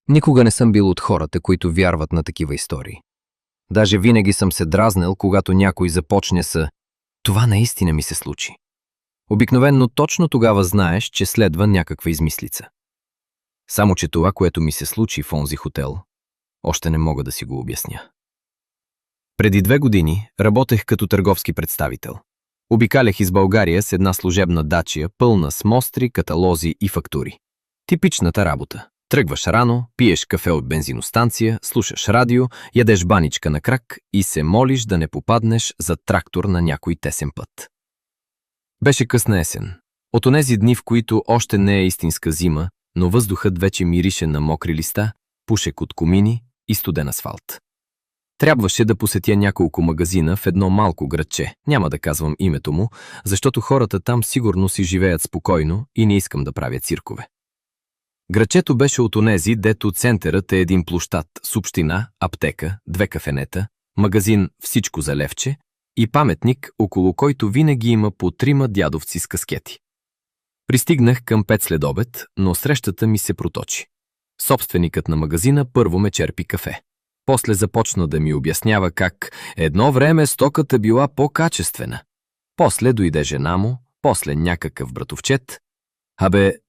Никога не съм бил от хората, които вярват на такива истории. Даже винаги съм се дразнил, когато някой започне с «Това наистина ми се случи». Обикновенно точно тогава знаеш, че следва някаква измислица. Само че това, което ми се случи в онзи хотел, още не мога да си го обясня. Преди 2 години работех като търговски представител. Обикалях из България с една служебна дачия, пълна с мостри, каталози и фактури. Типичната работа. Тръгваш рано, пиеш кафе от бензиностанция, слушаш радио, ядеш баничка на крак и се молиш да не попаднеш за трактор на някой тесен път. Беше късна есен. От онези дни, в които още не е истинска зима, но въздухът вече мирише на мокри листа, пушек от комини и студен асфалт. Трябваше да посетя няколко магазина в едно малко градче, няма да казвам името му, защото хората там сигурно си живеят спокойно и не искам да правя циркове. Градчето беше от онези, дето центърът е един площад с община, аптека, 2 кафенета, магазин «Всичко за левче» и паметник, около който винаги има по 3 дядовци с каскети. Пристигнах към 5 следобед, но срещата ми се проточи. Собственикът на магазина първо ме черпи кафе. После започна да ми обяснява как едно време стоката била по-качествена. После дойде жена му, после някакъв братовчет.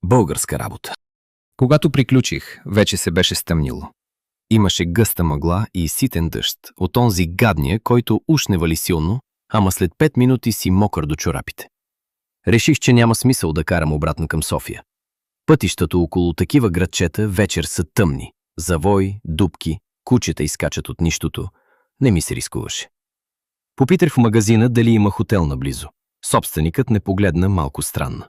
Българска работа. Когато приключих, вече се беше стъмнило. Имаше гъста мъгла и ситен дъжд от онзи гадния, който уж не вали силно, ама след 5 минути си мокър до чорапите. Реших, че няма смисъл да карам обратно към София. Пътищата около такива градчета вечер са тъмни. Завой, дупки, кучета изскачат от нищото. Не ми се рискуваше. Попитах в магазина дали има хотел наблизо. Собственикът не погледна малко странно.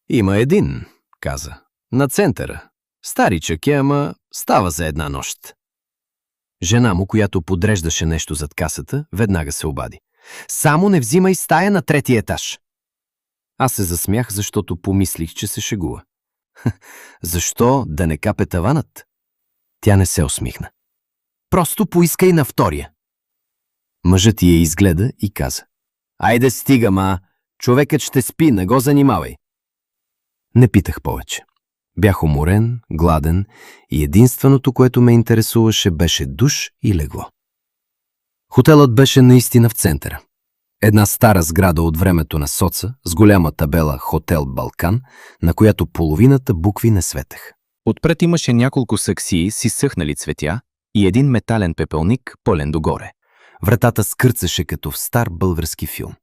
Има един, каза. На центъра. Старичък е, ама става за една нощ. Жена му, която подреждаше нещо зад касата, веднага се обади. Само не взимай стая на 3-ти етаж. Аз се засмях, защото помислих, че се шегува. Защо да не капе таванът? Тя не се усмихна. Просто поискай на 2-я. Мъжът я изгледа и каза. Айде стига, ма, човекът ще спи, не го занимавай. Не питах повече. Бях уморен, гладен и единственото, което ме интересуваше, беше душ и легло. Хотелът беше наистина в центъра. Една стара сграда от времето на соца с голяма табела «Хотел Балкан», на която половината букви не светеха. Отпред имаше няколко саксии с изсъхнали цветя и един метален пепелник, пълен догоре. Вратата скърцаше като в стар български филм.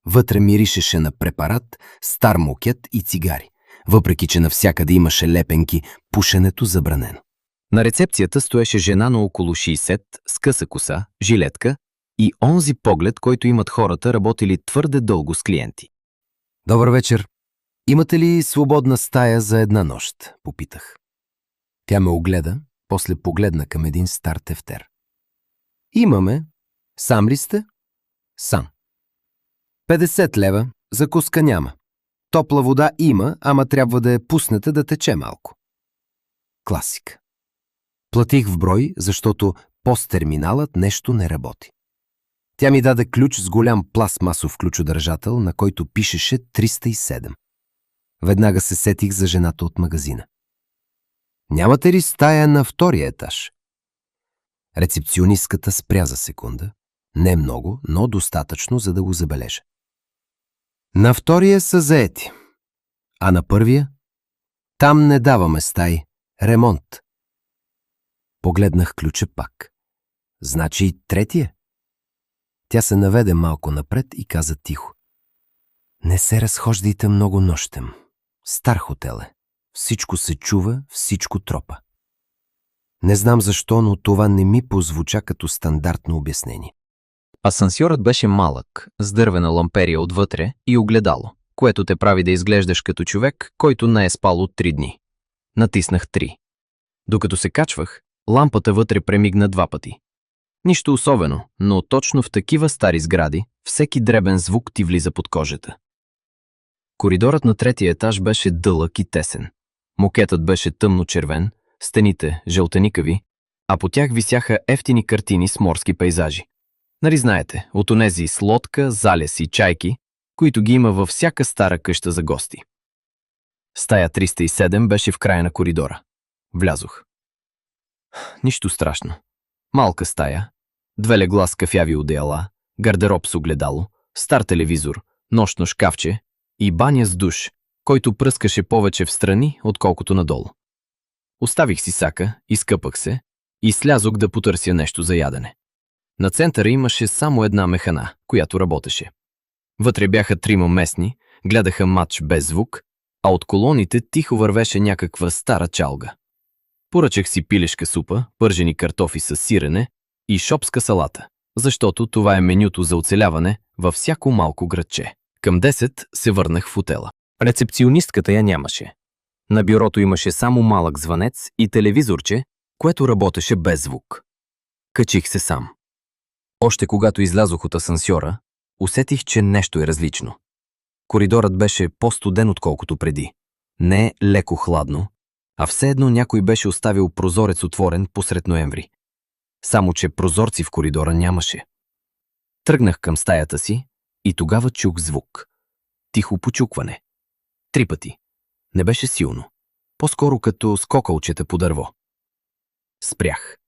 Вътре миришеше на препарат, стар мокет и цигари. Въпреки че навсякъде имаше лепенки, пушенето забранено. На рецепцията стоеше жена на около 60, с къса коса, жилетка и онзи поглед, който имат хората, работили твърде дълго с клиенти. Добър вечер. Имате ли свободна стая за една нощ? Попитах. Тя ме огледа, после погледна към един стар тефтер. Имаме. Сам ли сте? Сам. 50 лева, закуска няма. Топла вода има, ама трябва да я пуснете да тече малко. Класика. Платих в брой, защото посттерминалът нещо не работи. Тя ми даде ключ с голям пластмасов ключодържател, на който пишеше 307. Веднага се сетих за жената от магазина. Нямате ли стая на 2-ия етаж? Рецепционистката спря за секунда. Не много, но достатъчно, за да го забележа. На 2-ия са заети. А на 1-я? Там не даваме стаи. Ремонт. Погледнах ключа пак. Значи и 3-я? Тя се наведе малко напред и каза тихо. Не се разхождайте много нощем. Стар хотел е. Всичко се чува, всичко тропа. Не знам защо, но това не ми позвуча като стандартно обяснение. Асансьорът беше малък, с дървена ламперия отвътре и огледало, което те прави да изглеждаш като човек, който не е спал от 3 дни. Натиснах 3. Докато се качвах, лампата вътре премигна 2 пъти. Нищо особено, но точно в такива стари сгради всеки дребен звук ти влиза под кожата. Коридорът на 3-я етаж беше дълъг и тесен. Мокетът беше тъмно-червен, стените жълтеникави, а по тях висяха евтини картини с морски пейзажи. Нали знаете, от онези с лодка, залез и чайки, които ги има във всяка стара къща за гости. Стая 307 беше в края на коридора. Влязох. Нищо страшно. Малка стая, две легла с кафяви одеяла, гардероб с огледало, стар телевизор, нощно шкафче и баня с душ, който пръскаше повече встрани, отколкото надолу. Оставих си сака, изкъпах се и слязох да потърся нещо за ядене. На центъра имаше само една механа, която работеше. Вътре бяха трима местни, гледаха матч без звук, а от колоните тихо вървеше някаква стара чалга. Поръчах си пилешка супа, пържени картофи с сирене и шопска салата, защото това е менюто за оцеляване във всяко малко градче. Към 10 се върнах в хотела. Рецепционистката я нямаше. На бюрото имаше само малък звънец и телевизорче, което работеше без звук. Качих се сам. Още когато излязох от асансьора, усетих, че нещо е различно. Коридорът беше по-студен, отколкото преди. Не леко хладно, а все едно някой беше оставил прозорец отворен посред ноември. Само че прозорци в коридора нямаше. Тръгнах към стаята си и тогава чух звук. Тихо почукване. 3 пъти. Не беше силно. По-скоро като скокалчета по дърво. Спрях.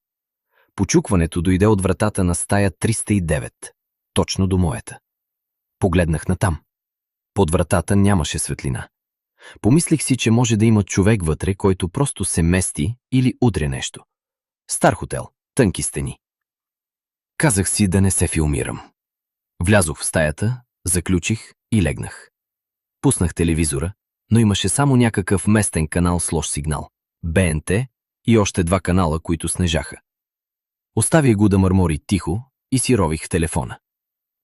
Почукването дойде от вратата на стая 309, точно до моята. Погледнах натам. Под вратата нямаше светлина. Помислих си, че може да има човек вътре, който просто се мести или удря нещо. Стар хотел, тънки стени. Казах си да не се филмирам. Влязох в стаята, заключих и легнах. Пуснах телевизора, но имаше само някакъв местен канал с лош сигнал. БНТ и още 2 канала, които снежаха. Оставих го да мърмори тихо и си рових в телефона.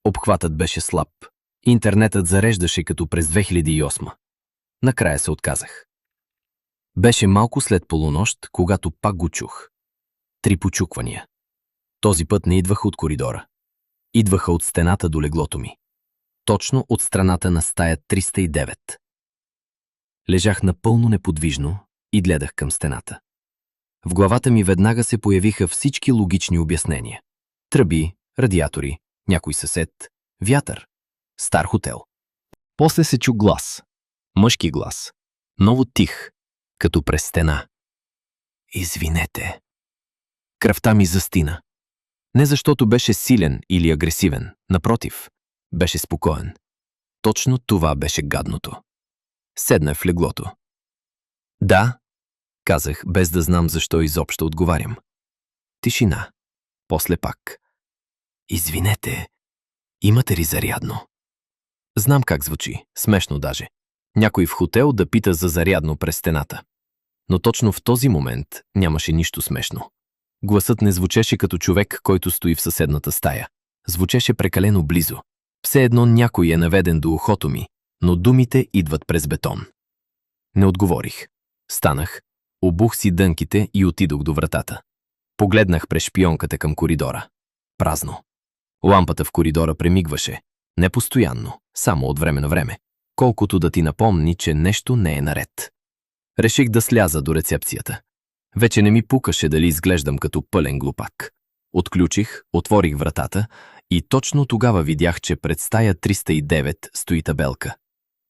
Обхватът беше слаб. Интернетът зареждаше като през 2008. Накрая се отказах. Беше малко след полунощ, когато пак го чух. 3 почуквания. Този път не идваха от коридора. Идваха от стената до леглото ми. Точно от страната на стая 309. Лежах напълно неподвижно и гледах към стената. В главата ми веднага се появиха всички логични обяснения. Тръби, радиатори, някой съсед, вятър, стар хотел. После се чу глас. Мъжки глас. Много тих, като през стена. Извинете. Кръвта ми застина. Не защото беше силен или агресивен, напротив, беше спокоен. Точно това беше гадното. Седнах в леглото. Да, казах, без да знам защо изобщо отговарям. Тишина. После пак. Извинете, имате ли зарядно? Знам как звучи, смешно даже. Някой в хотел да пита за зарядно през стената. Но точно в този момент нямаше нищо смешно. Гласът не звучеше като човек, който стои в съседната стая. Звучеше прекалено близо. Все едно някой е наведен до ухото ми, но думите идват през бетон. Не отговорих. Станах, обух си дънките и отидох до вратата. Погледнах през шпионката към коридора. Празно. Лампата в коридора премигваше. Не постоянно, само от време на време. Колкото да ти напомни, че нещо не е наред. Реших да сляза до рецепцията. Вече не ми пукаше дали изглеждам като пълен глупак. Отключих, отворих вратата и точно тогава видях, че пред стая 309 стои табелка.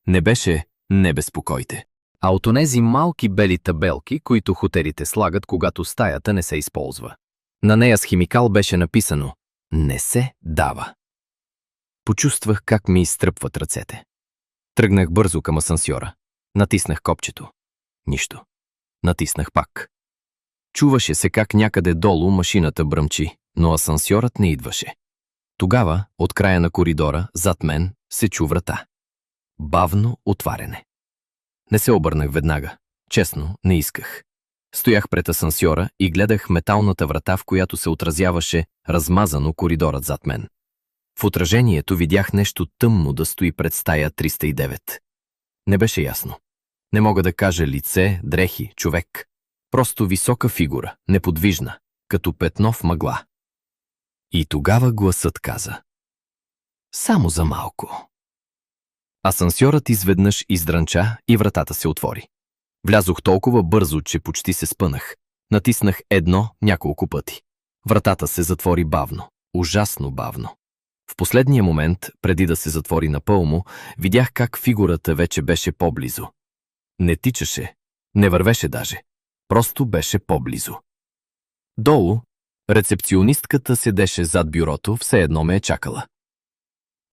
Не беше "Не безпокойте", а от онези малки бели табелки, които хотелите слагат, когато стаята не се използва. На нея с химикал беше написано "Не се дава". Почувствах как ми изтръпват ръцете. Тръгнах бързо към асансьора. Натиснах копчето. Нищо. Натиснах пак. Чуваше се как някъде долу машината бръмчи, но асансьорът не идваше. Тогава, от края на коридора, зад мен, се чу врата. Бавно отваряне. Не се обърнах веднага. Честно, не исках. Стоях пред асансьора и гледах металната врата, в която се отразяваше размазано коридорът зад мен. В отражението видях нещо тъмно да стои пред стая 309. Не беше ясно. Не мога да кажа лице, дрехи, човек. Просто висока фигура, неподвижна, като петно в мъгла. И тогава гласът каза: "Само за малко." Асансьорът изведнъж издрънча и вратата се отвори. Влязох толкова бързо, че почти се спънах. Натиснах едно няколко пъти. Вратата се затвори бавно, ужасно бавно. В последния момент, преди да се затвори напълно, видях как фигурата вече беше по-близо. Не тичаше, не вървеше даже. Просто беше по-близо. Долу, рецепционистката седеше зад бюрото, все едно ме е чакала.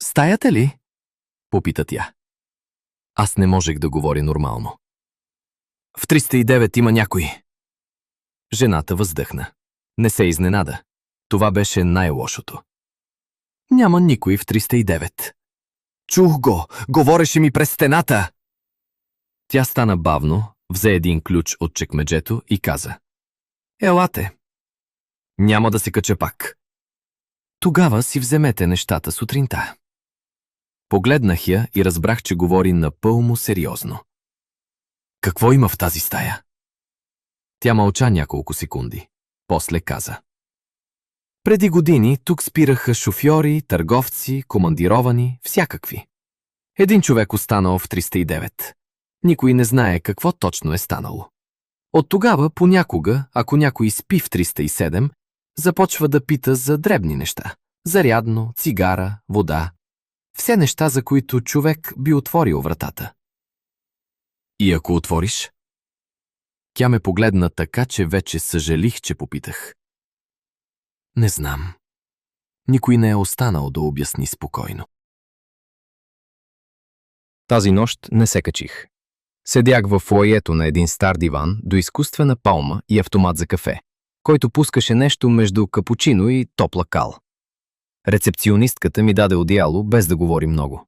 «Стаята ли?» попита тя. Аз не можех да говоря нормално. «В 309 има някой». Жената въздъхна. Не се изненада. Това беше най-лошото. Няма никой в 309. Чух го! Говореше ми през стената! Тя стана бавно, взе един ключ от чекмеджето и каза: «Елате. Няма да се кача пак. Тогава си вземете нещата сутринта». Погледнах я и разбрах, че говори напълно сериозно. «Какво има в тази стая?» Тя мълча няколко секунди. После каза: «Преди години тук спираха шофьори, търговци, командировани, всякакви. Един човек останал в 309. Никой не знае какво точно е станало. От тогава понякога, ако някой спи в 307, започва да пита за дребни неща. Зарядно, цигара, вода. Все неща, за които човек би отворил вратата. И ако отвориш?» Тя ме погледна така, че вече съжалих, че попитах. Не знам. Никой не е останал да обясни спокойно. Тази нощ не се качих. Седях във фоайето на един стар диван до изкуствена палма и автомат за кафе, който пускаше нещо между капучино и топла кал. Рецепционистката ми даде одеяло, без да говори много.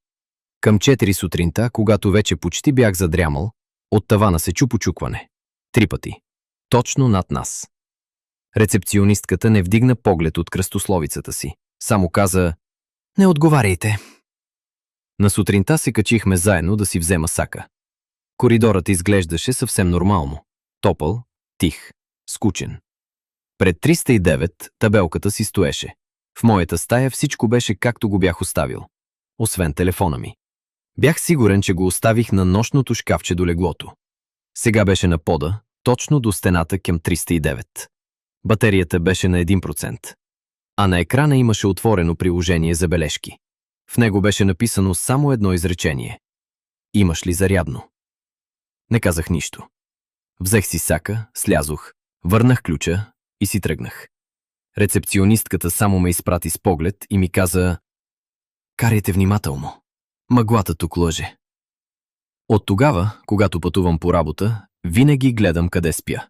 Към 4 сутринта, когато вече почти бях задрямал, от тавана се чу почукване. 3 пъти. Точно над нас. Рецепционистката не вдигна поглед от кръстословицата си. Само каза: «Не отговаряйте». На сутринта се качихме заедно да си взема сака. Коридорът изглеждаше съвсем нормално. Топъл, тих, скучен. Пред 309 табелката си стоеше. В моята стая всичко беше както го бях оставил. Освен телефона ми. Бях сигурен, че го оставих на нощното шкафче до леглото. Сега беше на пода, точно до стената към 309. Батерията беше на 1%. А на екрана имаше отворено приложение за бележки. В него беше написано само едно изречение. «Имаш ли зарядно?» Не казах нищо. Взех си сака, слязох, върнах ключа и си тръгнах. Рецепционистката само ме изпрати с поглед и ми каза: «Карайте внимателно. Мъглата тук лъже». От тогава, когато пътувам по работа, винаги гледам къде спя.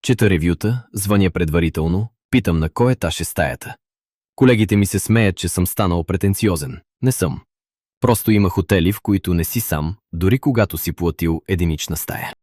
Чета ревюта, звъня предварително, питам на кой етаж е стаята. Колегите ми се смеят, че съм станал претенциозен. Не съм. Просто има хотели, в които не си сам, дори когато си платил единична стая.